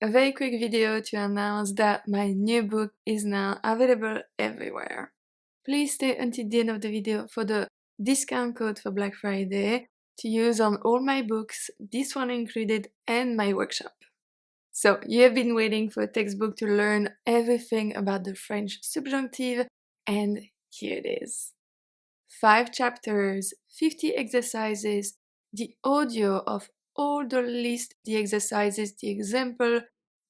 a very quick video to announce that my new book is now available everywhere. Please stay until the end of the video for the discount code for Black Friday to use on all my books, this one included, and my workshop. So, you have been waiting for a textbook to learn everything about the French subjunctive, and here it is. 5 chapters, 50 exercises, the audio of all the list, the exercises, the example,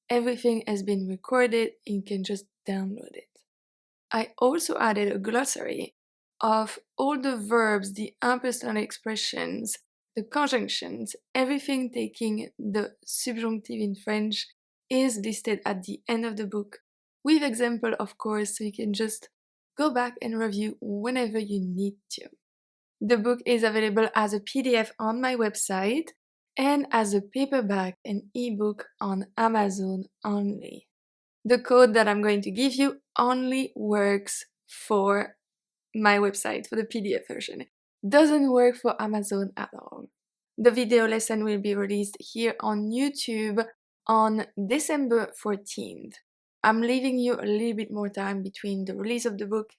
everything has been recorded, you can just download it. I also added a glossary of all the verbs, the impersonal expressions, the conjunctions, everything taking the subjunctive in French is listed at the end of the book, with example of course, so you can just go back and review whenever you need to. The book is available as a PDF on my website and as a paperback and ebook on Amazon only. The code that I'm going to give you only works for my website, for the PDF version. It doesn't work for Amazon at all. The video lesson will be released here on YouTube on December 14th. I'm leaving you a little bit more time between the release of the book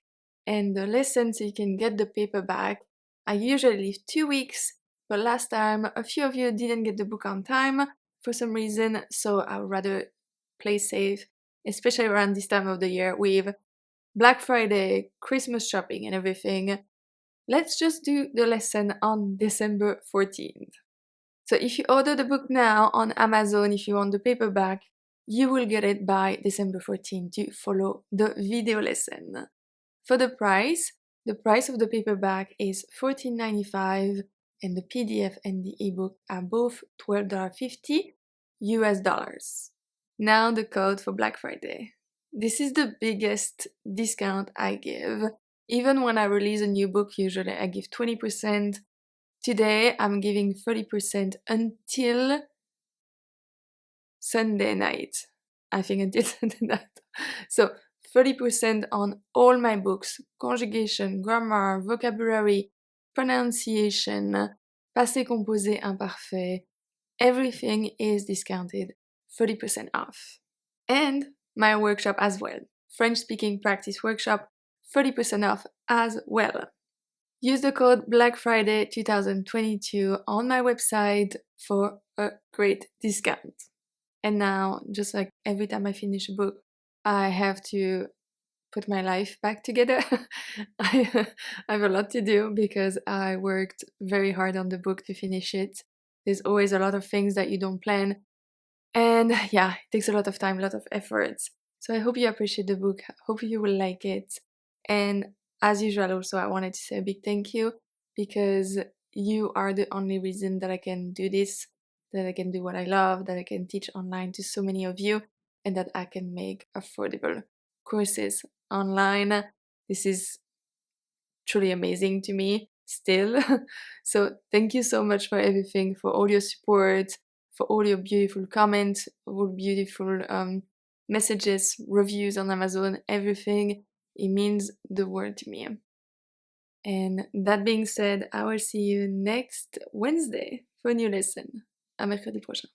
and the lesson so you can get the paperback. I usually leave 2 weeks, but last time a few of you didn't get the book on time for some reason, so I would rather play safe, especially around this time of the year with Black Friday, Christmas shopping and everything. Let's just do the lesson on December 14th. So if you order the book now on Amazon, if you want the paperback, you will get it by December 14th to follow the video lesson. For the price of the paperback is $14.95 and the PDF and the ebook are both $12.50 US dollars. Now the code for Black Friday. This is the biggest discount I give. Even when I release a new book, usually I give 20%. Today I'm giving 30% until Sunday night. I think until Sunday night. So 30% on all my books, conjugation, grammar, vocabulary, pronunciation, passé composé imparfait, everything is discounted, 30% off. And my workshop as well, French speaking practice workshop, 30% off as well. Use the code Black Friday 2022 on my website for a great discount. And now, just like every time I finish a book, I have to put my life back together. I have a lot to do because I worked very hard on the book to finish it. There's always a lot of things that you don't plan. And yeah, it takes a lot of time, a lot of efforts. So I hope you appreciate the book. I hope you will like it. And as usual, also, I wanted to say a big thank you because you are the only reason that I can do this, that I can do what I love, that I can teach online to so many of you, and that I can make affordable courses online. This is truly amazing to me still. So thank you so much for everything, for all your support, for all your beautiful comments, all beautiful messages, reviews on Amazon, everything. It means the world to me. And that being said, I will see you next Wednesday for a new lesson. À mercredi prochain.